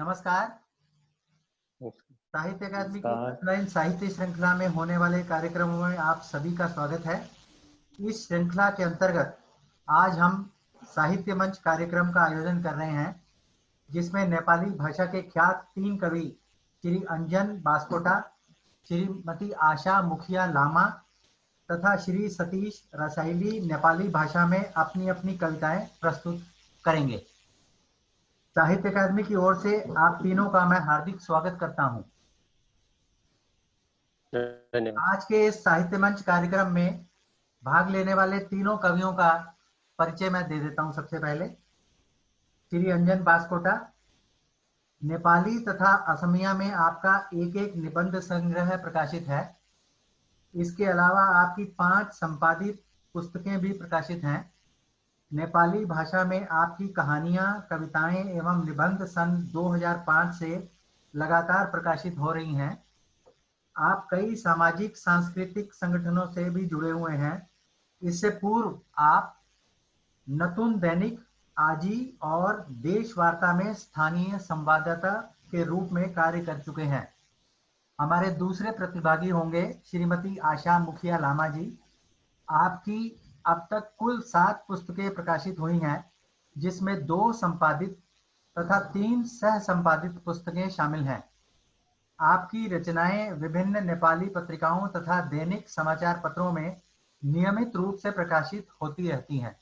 नमस्कार। साहित्य अकादमी की नमस्कार। ऑनलाइन साहित्य श्रृंखला में होने वाले कार्यक्रमों में आप सभी का स्वागत है। इस श्रृंखला के अंतर्गत आज हम साहित्य मंच कार्यक्रम का आयोजन कर रहे हैं, जिसमें नेपाली भाषा के ख्यात 3 कवि श्री अंजन बास्कोटा, श्रीमती आशा मुखिया लामा तथा श्री सतीश रसाइली नेपाली भाषा में अपनी अपनी कविताएं प्रस्तुत करेंगे। साहित्य अकादमी की ओर से आप तीनों का मैं हार्दिक स्वागत करता हूं। धन्यवाद। आज के इस साहित्य मंच कार्यक्रम में भाग लेने वाले तीनों कवियों का परिचय मैं दे देता हूं। सबसे पहले श्री अंजन बास्कोटा, नेपाली तथा असमिया में आपका एक एक निबंध संग्रह प्रकाशित है। इसके अलावा आपकी 5 संपादित पुस्तकें भी प्रकाशित हैं। नेपाली भाषा में आपकी कहानियां, कविताएं एवं निबंध सन 2005 से लगातार प्रकाशित हो रही हैं। आप कई सामाजिक सांस्कृतिक संगठनों से भी जुड़े हुए हैं। इससे पूर्व आप नतुन दैनिक, आजी और देश वार्ता में स्थानीय संवाददाता के रूप में कार्य कर चुके हैं। हमारे दूसरे प्रतिभागी होंगे श्रीमती आशा मुखिया लामा जी। आपकी अब तक कुल 7 पुस्तकें प्रकाशित हुई हैं, जिसमें 2 संपादित तथा 3 सह संपादित पुस्तकें शामिल हैं। आपकी रचनाएं विभिन्न नेपाली पत्रिकाओं तथा दैनिक समाचार पत्रों में नियमित रूप से प्रकाशित होती रहती हैं।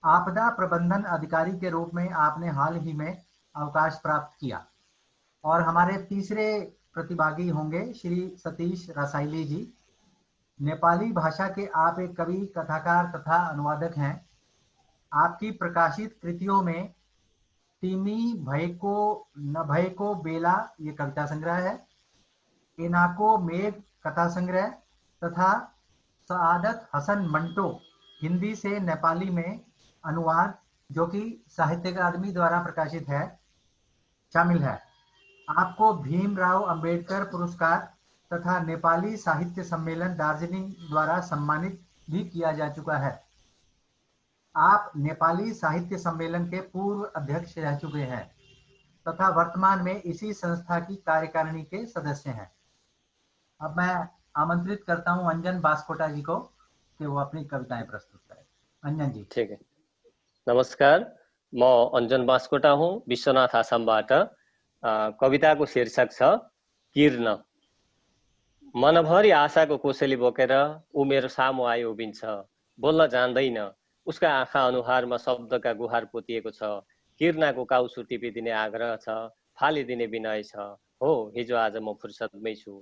आपदा प्रबंधन अधिकारी के रूप में आपने हाल ही में अवकाश प्राप्त किया। और हमारे तीसरे प्रतिभागी होंगे श्री सतीश रसाइली जी। नेपाली भाषा के आप एक कवि, कथाकार तथा अनुवादक हैं। आपकी प्रकाशित कृतियों में तिमी भएको नभएको बेला ये कविता संग्रह है, एनाको मेघ कथा संग्रह तथा सआदत हसन मंटो हिंदी से नेपाली में अनुवाद, जो कि साहित्य अकादमी द्वारा प्रकाशित है, शामिल है। आपको भीमराव अंबेडकर पुरस्कार तथा नेपाली साहित्य सम्मेलन दार्जिलिंग द्वारा सम्मानित भी किया जा चुका है। आप नेपाली साहित्य सम्मेलन के पूर्व अध्यक्ष रह चुके हैं तथा वर्तमान में इसी संस्था की कार्यकारिणी के सदस्य हैं। अब मैं आमंत्रित करता हूं अंजन बास्कोटा जी को कि वो अपनी कविताएं प्रस्तुत करें। अंजन जी। ठीक है। नमस्कार, म अंजन बास्कोटा हुँ, विश्वनाथ आसामबाट। कविताको शीर्षक छ किर्ण। मनभरि आशाको कोसेली बोकेर ऊ मेरो सामु आइ उभिन्छ। बोल्न जान्दैन, उसका आँखा अनुहारमा शब्दका गुहार पोतिएको छ। किर्णाको काउसु टिपिदिने आग्रह छ, फालिदिने विनय छ। हो, हिजो आज म फुर्सदमै छु।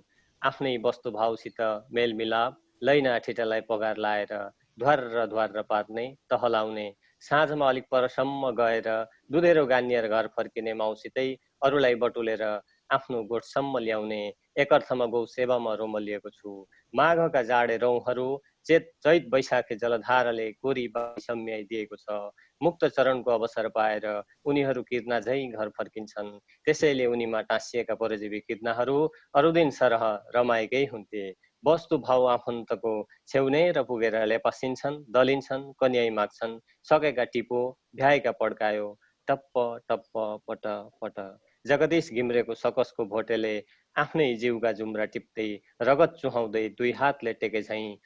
आफ्नै वस्तुभावसित मेलमिलाप, लैना ठिटालाई पगार लाएर ध्वार पार्ने, टहलाउने, साँझमा अलिक परसम्म गएर दुधेरो गानिएर घर फर्किने माउसितै अरूलाई बटुलेर आफ्नो गोठसम्म ल्याउने, एक अर्थमा गौ सेवामा रोमलिएको छु। माघका जाडे रौँहरू चैत वैशाखी जलधाराले कोरी सम्याइदिएको छ। मुक्त चरणको अवसर पाएर उनीहरू किर्ना झै घर फर्किन्छन्। त्यसैले उनीमा टाँसिएका परजीवी किर्नाहरू अरू दिन सरह रमाएकै हुन्थे। वस्तुभाव आफन्तको छेउनेर पुगेर लेपासिन्छन्, दलिन्छन्, कन्याई माग्छन्। सकेका टिपो, भ्याएका पड्कायो, टप्प टप्प पट पट। जगदीश घिम्रेको सकसको भोटेले आफ्नै जिउका जुम्रा टिप्दै रगत चुहाउँदै 2 हातले टेके झैँ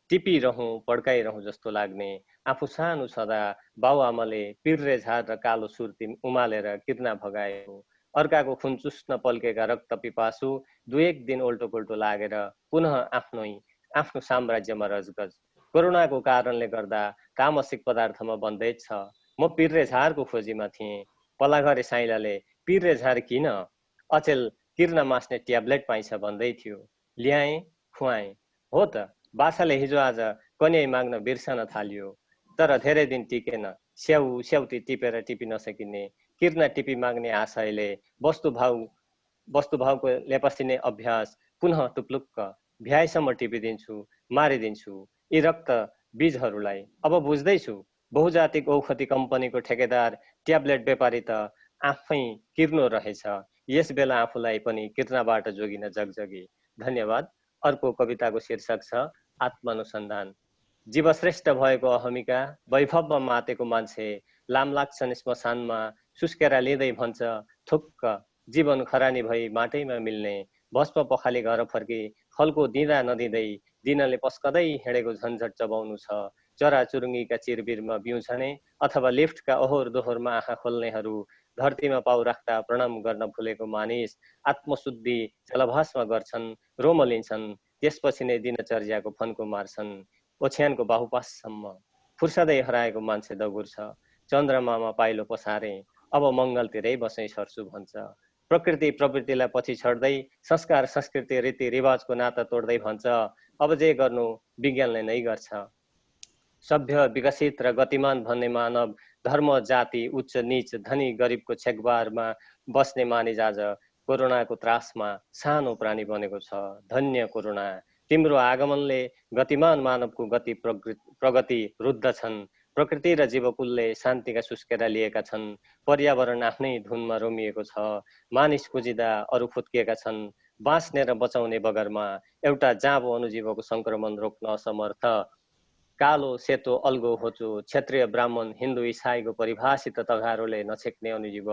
टिपिरहँ पड्काइरहँ जस्तो लाग्ने। आफू सानो छँदा बाउआमाले पिर्रे झार र कालो सुर्ती उमालेर किर्ना भगाएको। अर्काको खुन चुस्न पल्केका रक्त पिपासु 2-1 दिन उल्टो-पुल्टो लागेर पुनः आफ्नो साम्राज्यमा रजगज। कोरोनाको कारणले गर्दा तामसिक पदार्थमा बन्देज छ। म पिर्रे झारको खोजीमा थिएँ। पलाघरे साइलाले पिर्रे झार किन? अचेल किर्ना मास्ने ट्याब्लेट पाइन्छ भन्दै थियो। ल्याएँ, खुवाएँ। हो त, बाछाले हिजो आज कन्याई माग्न बिर्सन थाल्यो। तर धेरै दिन टिकेन। स्याउती टिपी नसकिने, किर्ना टिपी माग्ने आशयले वस्तुभावको लेपसिने अभ्यास पुनः टुप्लुक्क। भ्याएसम्म टिपिदिन्छु, मारिदिन्छु यी रक्त बीजहरूलाई। अब बुझ्दैछु, बहुजातिक औषधि कम्पनीको ठेकेदार ट्याब्लेट व्यापारी त आफै किर्नो रहेछ। यस बेला आफूलाई पनि किर्नाबाट जोगिन जगजगी। धन्यवाद। अर्को कविताको शीर्षक छ आत्मानुसन्धान। जीवश्रेष्ठ भएको अहमिका, वैभवमा मातेको मान्छे लामलाग्छन् श्मशानमा, सुस्केरा लिँदै भन्छ थुक्क जीवन खरानी भई माटैमा मिल्ने भस्म पखाली घर फर्की फलको दिँदा नदिँदै दिनले पस्कदै हिँडेको झन्झट चबाउनु छ। चराचुरुङ्गीका चिरबिरमा बिउछने अथवा लिफ्टका ओहोर दोहोरमा आँखा खोल्नेहरू, धरतीमा पाउ राख्दा प्रणाम गर्न भुलेको मानिस आत्मशुद्धि जलभासमा गर्छन्, रोम लिन्छन्, त्यसपछि नै दिनचर्याको फन्को मार्छन्। ओछ्यानको बाहुपाससम्म फुर्सदै हराएको मान्छे दगुर्छ। चन्द्रमामा पाइलो पसारे अब मङ्गलतिरै बसै सर्छु भन्छ। प्रकृति प्रवृत्तिलाई पछि छोड्दै संस्कार संस्कृति रीतिरिवाजको नाता तोड्दै भन्छ, अब जे गर्नु विज्ञानले नै गर्छ। सभ्य विकसित र गतिमान भन्ने मानव धर्म जाति उच्च नीच धनी गरिबको छेकबारमा बस्ने मानिस आज कोरोनाको त्रासमा सानो प्राणी बनेको छ। धन्य कोरोना, तिम्रो आगमनले गतिमान मानवको गति प्रगति रुद्ध छन्। प्रकृति र जीवकुलले शान्तिका सुस्केरा लिएका छन्। पर्यावरण आफ्नै धुनमा रोमिएको छ। मानिस पुजिँदा अरू फुत्किएका छन्। बाँच्ने र बचाउने बगरमा एउटा जाँबो अणुजीवको संक्रमण रोक्न असमर्थ। कालो सेतो अल्गो होचो क्षेत्रीय ब्राह्मण हिन्दू इसाईको परिभाषित तगारोले नछेक्ने अणुजीव।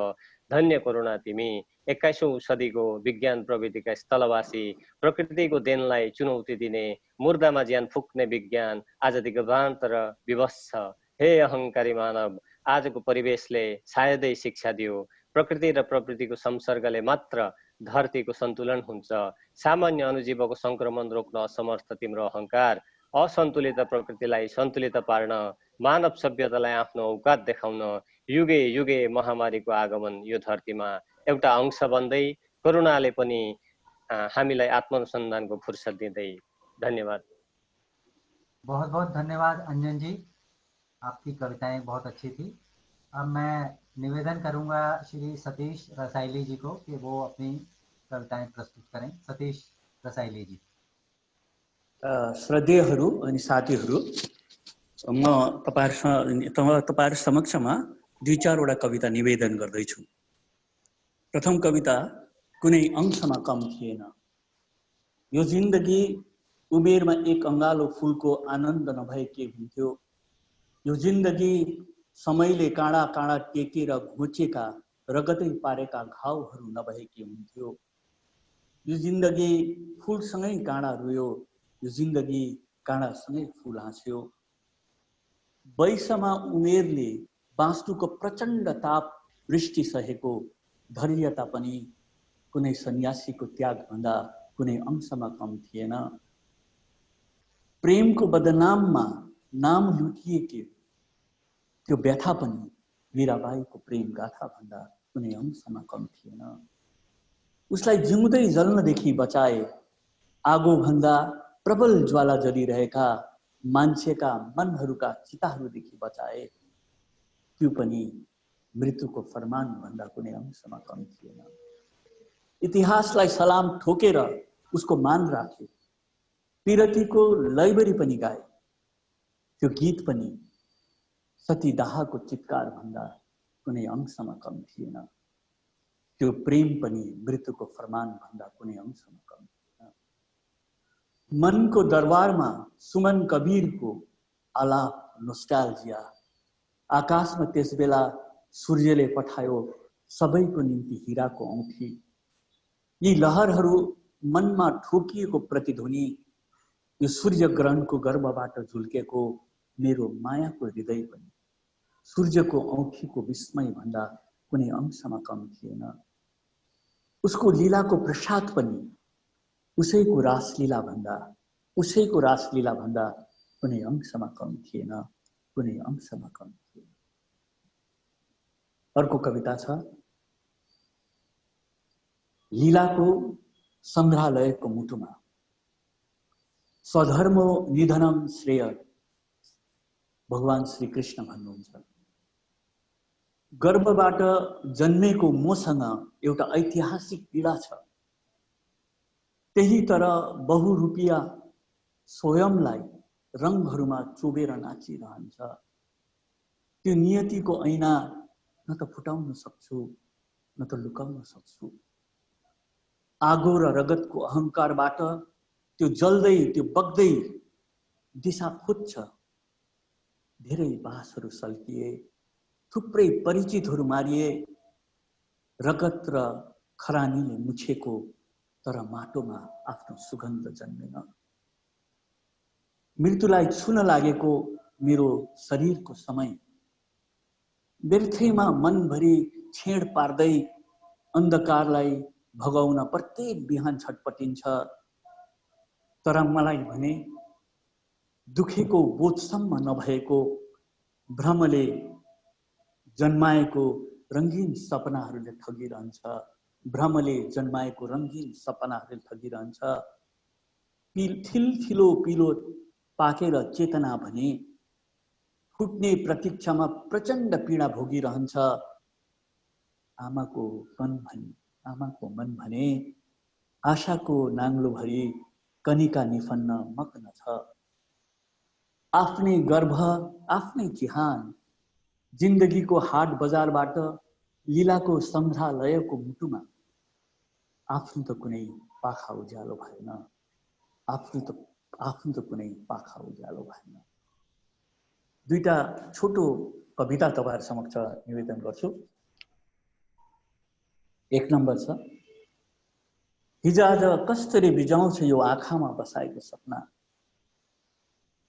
धन्य कोरोना तिमी, 21औं सदीको विज्ञान प्रविधिका स्थलवासी, प्रकृतिको देनलाई चुनौती दिने, मुर्दामा ज्यान फुक्ने विज्ञान आज दिग्भ्रान्त र विवश छ। हे अहङ्कारी मानव, आजको परिवेशले सायदै शिक्षा दियो, प्रकृति र प्रवृत्तिको संसर्गले मात्र धरतीको सन्तुलन हुन्छ। सामान्य अणुजीवको संक्रमण रोक्न असमर्थ तिम्रो अहङ्कार, असन्तुलित प्रकृतिलाई सन्तुलित पार्न, मानव सभ्यतालाई आफ्नो औकात देखाउन युगे युगे महामारीको आगमन यो धरतीमा एउटा अंश बन्दै कोरोनाले पनि हामीलाई आत्मअनुसन्धानको फुर्सद दिँदै। धन्यवाद। बहुत बहुत धन्यवाद अंजन जी, आपकी कविताएं बहुत अच्छी थी। अब मैं निवेदन करूंगा श्री सतीश रसाइली जी को कि वो अपनी कविताएं प्रस्तुत करें। सतीश रसाइली जी। श्रद्धेयहरू अनि साथीहरू, म तपाईहरु समक्षमा 2-4 वटा कविता निवेदन गर्दैछु। प्रथम कविता कुनै अंशमा कम थिएन। यो जिन्दगी उमेरमा एक अंगालो फूलको आनन्द नभए के हुन्थ्यो। यो जिन्दगी समयले काँडा काँडा टेकेर घोचेका रगतै पारेका घाउहरू नभए के हुन्थ्यो। यो जिन्दगी फूलसँगै काँडा रोयो, यो जिन्दगी काँडासँगै फूल हाँस्यो। वैसमा उमेरले बाँसुको प्रचण्ड ताप वृष्टि सहेको धैर्यता पनि कुनै सन्यासीको त्याग भन्दा कुनै अंशमा कम थिएन। प्रेमको बदनाममा नाम लुटिएके त्यो व्यथा पनि मीराबाईको प्रेम गाथा भन्दा कुनै अंशमा कम थिएन। उसलाई जिउँदै जल्नदेखि बचाए आगो भन्दा प्रबल ज्वाला जलिरहेका मान्छेका मनहरूका चिताहरूदेखि बचाए, त्यो पनि मृत्युको फरमान भन्दा कुनै अंशमा कम थिएन। इतिहासलाई सलाम ठोकेर उसको मान राखे, पिरतीको लैबरी पनि गाए, त्यो गीत पनि सतीदाहको चित्कार भन्दा कुनै अंशमा कम थिएन। त्यो प्रेम पनि मृत्युको फरमान भन्दा कुनै अंशमा कम थिएन। मनको दरबारमा सुमन कबीरको आलाप नोस्टाल्जिया, आकाशमा त्यसबेला सूर्यले पठायो सबैको निम्ति हिराको औँठी। यी लहरहरू मनमा ठोकिएको प्रतिध्वनि, यो सूर्य ग्रहणको गर्भबाट झुल्केको मेरो मायाको हृदय पनि सूर्यको औँठीको विस्मय भन्दा कुनै अंशमा कम थिएन। उसको लीलाको प्रसाद पनि उसैको रासलीला भन्दा कुनै अंशमा कम थिएन, कुनै अंशमा कम थिएन। अर्को कविता छ लीलाको संग्रहालयको मुटुमा। स्वधर्मो निधनम श्रेय, भगवान श्री कृष्ण भन्नुहुन्छ। गर्भबाट जन्मेको मसँग एउटा ऐतिहासिक पीडा छ। त्यही तर बहुरूपिया स्वयंलाई रङहरूमा चुबेर नाचिरहन्छ। त्यो नियतिको ऐना न त फुटाउन सक्छु न त लुकाउन सक्छु। आगो र रगतको अहंकारबाट त्यो जल्दै त्यो बग्दै दिशा खोज्छ। धेरै बासहरू सल्किए, थुप्रै परिचितहरू मारिए, रगत र खरानीले मुछेको तर माटोमा आफ्नो सुगन्ध जन्मेन। मृत्युलाई छुन लागेको मेरो शरीरको समय व्यर्थैमा मनभरि छेड पार्दै अन्धकारलाई भगाउन प्रत्येक बिहान छटपटिन्छ। तर मलाई भने दुखेको बोधसम्म नभएको भ्रमले जन्माएको रङ्गीन सपनाहरूले ठगिरहन्छ। भ्रमले जन्माएको रङ्गीन सपनाहरूले ठगिरहन्छ। थिलो पिलो पाकेर चेतना भने फुट्ने प्रतीक्षामा प्रचण्ड पीडा भोगिरहन्छ। आमाको मन भने आशाको नाङ्लोभरि कनिका निफन्न मग्न छ। आफ्नै गर्भ आफ्नै चिहान जिन्दगीको हाट बजारबाट लीलाको सङ्ग्रहालयको मुटुमा आफ्नो त कुनै पाखा उज्यालो भएन। आफ्नो त कुनै पाखा उज्यालो भएन। दुईटा छोटो कविता तपाईहरु समक्ष निवेदन गर्छु। एक नम्बर छ, हिजोआज कसरी बिजाउँछ यो आँखामा बसाएको सपना।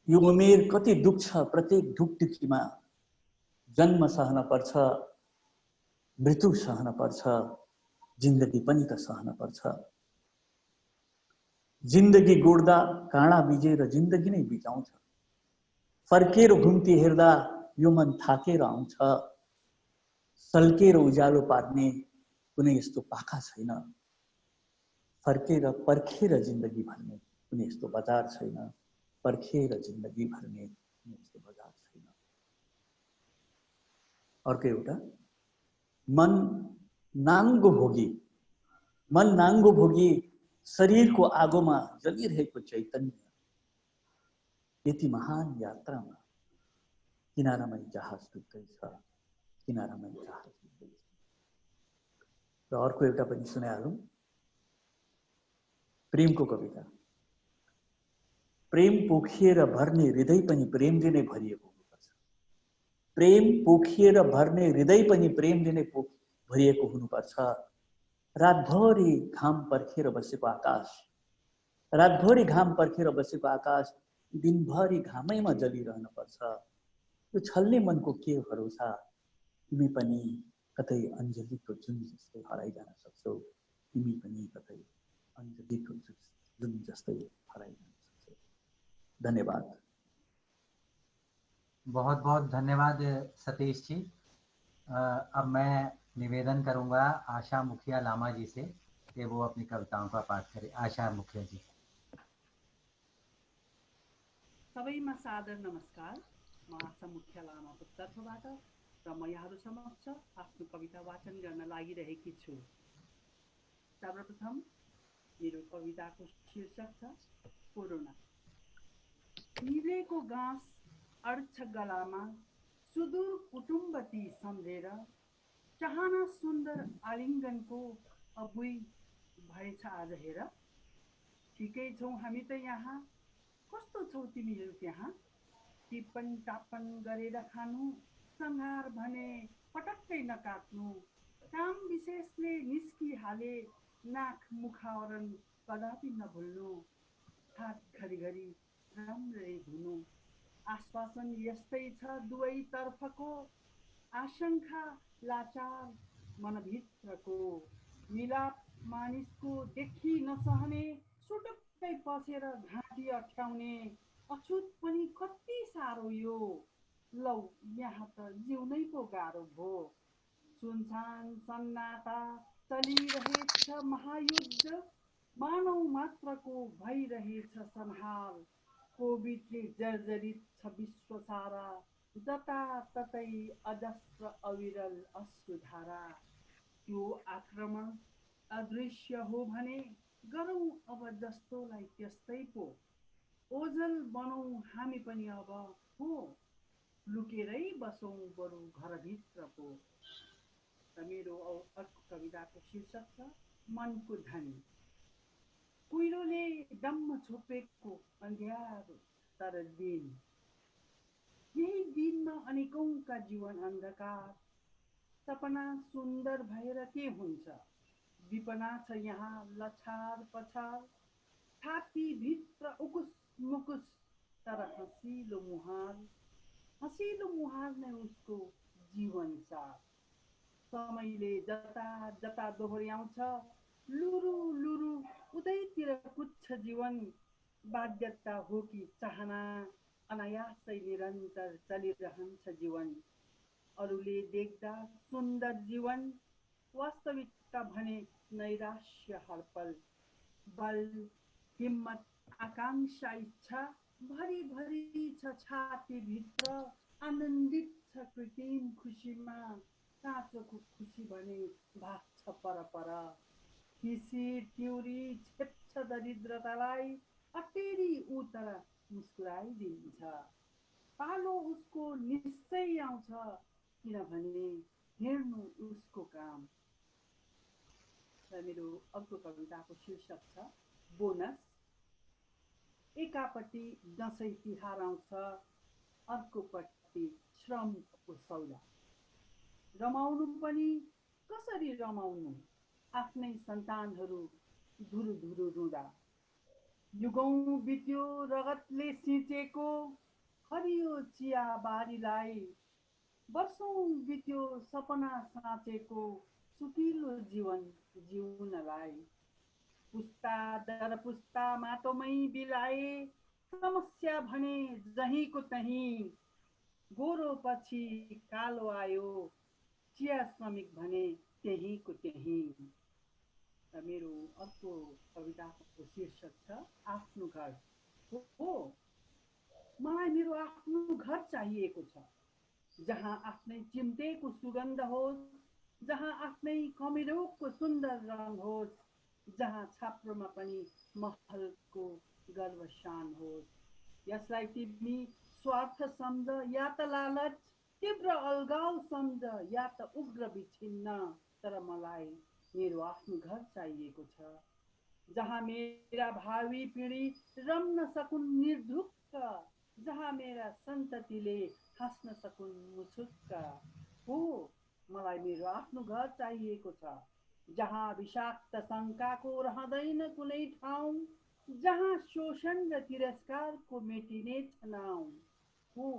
यो उमेर कति दुख्छ प्रत्येक ढुकढुकीमा। जन्म सहन पर्छ, मृत्यु सहन पर्छ, जिन्दगी पनि त सहन पर्छ। जिन्दगी गोड्दा काँडा बिजेर जिन्दगी नै बिजाउँछ। फर्केर घुम्ती हेर्दा यो मन थाकेर आउँछ। सल्केर उज्यालो पार्ने कुनै यस्तो पाखा छैन। फर्केर पर्खेर जिन्दगी भर्ने कुनै यस्तो बजार छैन। पर्खेर जिन्दगी भर्ने कुनै यस्तो बजार छैन। अर्को एउटा, मन नाङ्गो भोगी शरीरको आगोमा जलिरहेको चैतन्य। यति महान यात्रामा किनारामै जहाज डुब्दैछ, किनारामै जहाज डुब्दैछ। र अर्को एउटा पनि सुनाइहालौँ, प्रेमको कविता। प्रेम पोखिएर भर्ने हृदय पनि प्रेमले नै भरिएको हुनुपर्छ। प्रेम पोखिएर भर्ने हृदय पनि प्रेमले नै भरिएको हुनुपर्छ। रातभरि घाम पर्खेर बसेको आकाश, रातभरि घाम पर्खेर बसेको आकाश दिनभरि घामैमा जलिरहन पर्छ। यो छल्ने मनको के भरोसा, तिमी पनि कतै अञ्जलीको जुन जस्तै हराइजान सक्छौ। तिमी पनि कतै अञ्जलीको जुन जस्तै हराइजान सक्छौ। धन्यवाद। बहुत बहुत धन्यवाद सतीश जी। अब मैं निवेदन करूंगा आशा मुखिया लामा जी से कि वो अपनी कविताओं का पाठ करें। आशा मुखिया जी। सबैमा सादर नमस्कार। म आशा मुखिया लामाको तर्फबाट र म यहाँहरू समक्ष आफ्नो कविता वाचन गर्न लागिरहेकी छु। सर्वप्रथम मेरो कविताको शीर्षक छ कोरोना। निलेको घाँस अड्छ गलामा, सुदूर कुटुम्बती सम्झेर, चाहना सुन्दर आलिङ्गनको अबुई भएछ आज हेर। ठिकै छौ हामी त यहाँ, कस्तो छौ तिमीहरू त्यहाँ। टिप्पण टाप्पण गरेर खानु, संहार भने पटक्कै नकाट्नु। काम विशेषले निस्किहाले, नाक मुखावरण कदापि नभुल्नु। हात घरिघरि राम्ररी धुनु। आश्वासन यस्तै छ दुवैतर्फको, आशंका लाचार मनभित्रको। मिलाप मानिसको देखि नसहने, सुटुक्कै पसेर घाँटी अठ्याउने। अछुत पनि कति साह्रो यो, लौ यहाँ त जिउनै पो गाह्रो भो। सुनसान सन्नाटा चलिरहेछ महायुद्ध, मानव मात्रको भइरहेछ संहार। कोभिडले जर्जरित छ विश्व सारा, जताततै अजस्र अविरल अश्रुधारा। त्यो आक्रमण अदृश्य हो भने, गरौँ अब जस्तोलाई त्यस्तै पो। ओझल बनौँ हामी पनि अब हो, लुकेरै बसौँ बरु घरभित्र पो। र मेरो अर्को कविताको शीर्षक छ मनको धनी। कुहिरोले डम्म छोपेको अँध्यारो तर दिन, यही दिनमा अनेकौंका जीवन अन्धकार। सपना सुन्दर भएर के हुन्छ, विपना छ यहाँ लछार पछार, छाती भित्र उकुस मुकुस, तर हँसिलो मुहार नै उसको जीवन सार। समयले जता जता दोहोर्याउँछ, लुरु लुरु उतैतिर कुद्छ जीवन। बाध्यता हो कि चाहना, अनायासै निरन्तर चलिरहन्छ जीवन। अरूले देख्दा सुन्दर जीवन, वास्तविकता भने नैराश्य हरपल। बल, हिम्मत, आकांक्षा, इच्छा भरी भरी छ छातीभित्र। आनन्दित छ कृत्रिम खुसीमा, साँचोको खुसी भने भाग्छ पर पर। खिसी ट्युरी छेप्छ दरिद्रतालाई, अटेरी ऊ तर मुस्कुराइदिन्छ। पालो उसको निश्चय आउँछ, किनभने हेर्नु उसको काम। र मेरो अर्को कविताको शीर्षक छ बोनस। एकापट्टि दसैँ तिहार आउँछ, अर्कोपट्टि श्रमको सौदा। रमाउनु पनि कसरी रमाउनु, आफ्नै सन्तानहरू धुरु धुरु रुँदा। युगौँ बित्यो रगतले सिंचेको हरियो चिया बारीलाई, वर्षौँ बित्यो सपना साँचेको सुकिलो जीवन जिउनलाई। पुस्ता दर पुस्ता माटोमै बिलाए, समस्या भने जहीँको तहीँ। गोरो पछि कालो आयो, चिया श्रमिक भने त्यहीँको त्यहीँ। र मेरो अर्को कविताको शीर्षक छ आफ्नो घर। हो, मलाई मेरो आफ्नो घर चाहिएको छ, जहाँ आफ्नै चिम्टेको सुगन्ध होस्, जहाँ आफ्नै कमिरोको सुन्दर रङ होस्, जहाँ छाप्रोमा पनि महलको गर्वशान होस्। यसलाई तिमी स्वार्थ सम्झ या त लालच, तीव्र अलगाव सम्झ या त उग्र विच्छिन्न, तर मलाई मेरो आफ्नो घर चाहिएको छ, जहाँ मेरा भावी पिँढी रम्न सकुन् निर्धुक्क, जहाँ मेरा सन्ततिले हाँस्न सकुन् मुछुक्क। हो, मलाई मेरो आफ्नो घर चाहिएको छ, जहाँ विषाक्त शङ्काको रहँदैन कुनै ठाउँ, जहाँ शोषण र तिरस्कारको मेटिनेछ नाउँ। हो,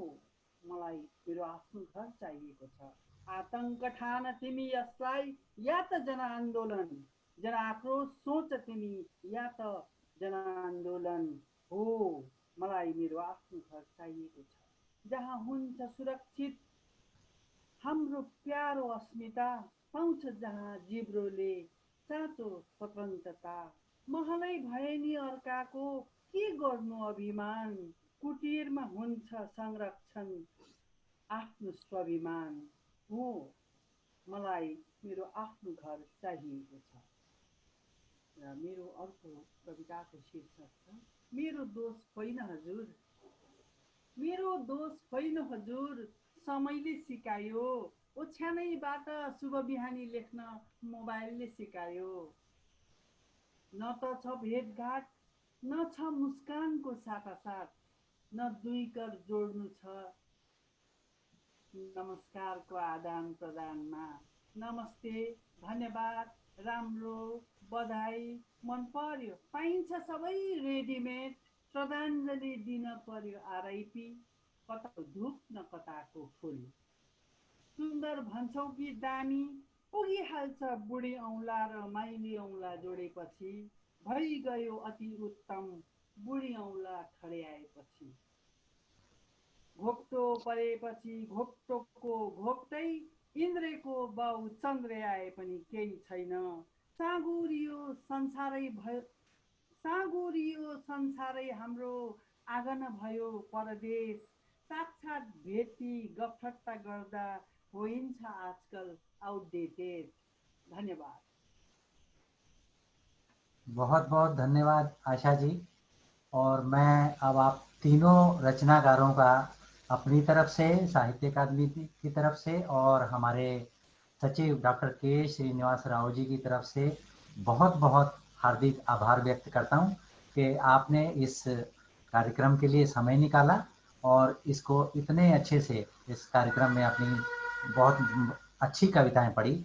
मलाई मेरो आफ्नो घर चाहिएको छ। आतंक ठान तिमी यसलाई या त जनआन्दोलन, जनआक्रोश सोच तिमी या त जनआन्दोलन। हो, मलाई मेरो आफ्नो घर चाहिएको छ, जहाँ हुन्छ सुरक्षित हाम्रो प्यारो अस्मिता, पाउँछ जहाँ जिब्रोले साँचो स्वतन्त्रता। महलै भए नि अर्काको के गर्नु अभिमान, कुटीरमा हुन्छ संरक्षण आफ्नो स्वाभिमान। हो, मलाई मेरो आफ्नो घर चाहिएको छ। र मेरो अर्को कविताको शीर्षक छ मेरो दोष होइन हजुर। मेरो दोष होइन हजुर, समयले सिकायो, ओछ्यानैबाट शुभ बिहानी लेख्न मोबाइलले सिकायो। न त छ भेटघाट, न छ मुस्कानको साटासाट, न दुई कर जोड्नु छ नमस्कारको आदान प्रदानमा। नमस्ते, धन्यवाद, राम्रो, बधाई, मन पर्यो, पाइन्छ सबै रेडिमेड। श्रद्धाञ्जली दिन पर्यो आरआइपी, कता धुप न कताको फुल। सुन्दर भन्छौ कि दामी, पुगिहाल्छ बुढी औँला र माइली औँला जोडेपछि। भइगयो अति उत्तम बुढी औँला ठड्याएपछि। घोप्टो परेपछि घोप्टोको घोप्टै, इन्द्रेको बाउ चन्द्रे आए पनि केही छैन। साँगुरियो संसारै हाम्रो, आँगन भयो परदेश। साक्षात् भेटी गफठट्टा गर्दा होइन्छ आजकल आउटडेटेड। धन्यवाद। बहुत बहुत धन्यवाद आशा जी। और मैं अब आप तीनों रचनाकारों का अपनी तरफ से, साहित्य अकादमी की तरफ से और हमारे सचिव डॉक्टर के श्रीनिवास राव जी की तरफ से बहुत बहुत हार्दिक आभार व्यक्त करता हूं कि आपने इस कार्यक्रम के लिए समय निकाला और इसको इतने अच्छे से इस कार्यक्रम में अपनी बहुत अच्छी कविताएं पढ़ी,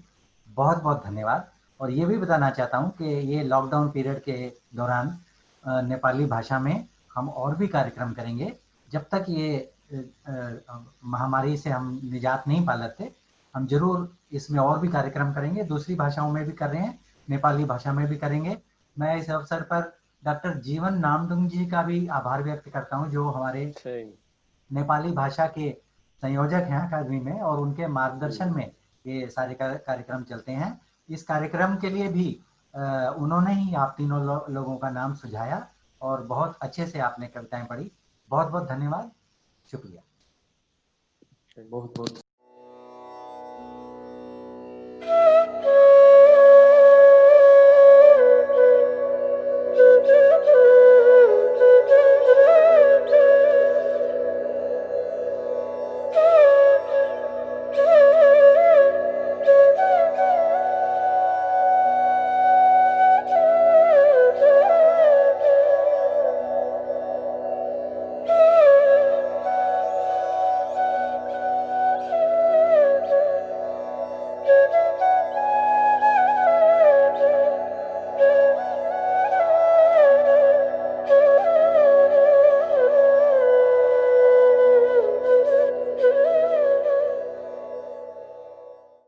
बहुत बहुत धन्यवाद। और ये भी बताना चाहता हूँ कि ये लॉकडाउन पीरियड के दौरान नेपाली भाषा में हम और भी कार्यक्रम करेंगे। जब तक ये महामारी से हम निजात नहीं पा लेते, हम जरूर इसमें और भी कार्यक्रम करेंगे। दूसरी भाषाओं में भी कर रहे हैं, नेपाली भाषा में भी करेंगे। मैं इस अवसर पर डॉक्टर जीवन नामदुंग जी का भी आभार व्यक्त करता हूँ, जो हमारे नेपाली भाषा के संयोजक हैं अकादमी में, और उनके मार्गदर्शन में ये सारे कार्यक्रम चलते हैं। इस कार्यक्रम के लिए भी उन्होंने ही आप तीनों लोगों का नाम सुझाया और बहुत अच्छे से आपने कविताएं पढ़ी। बहुत बहुत धन्यवाद, शुक्रिया। बहुत बहुत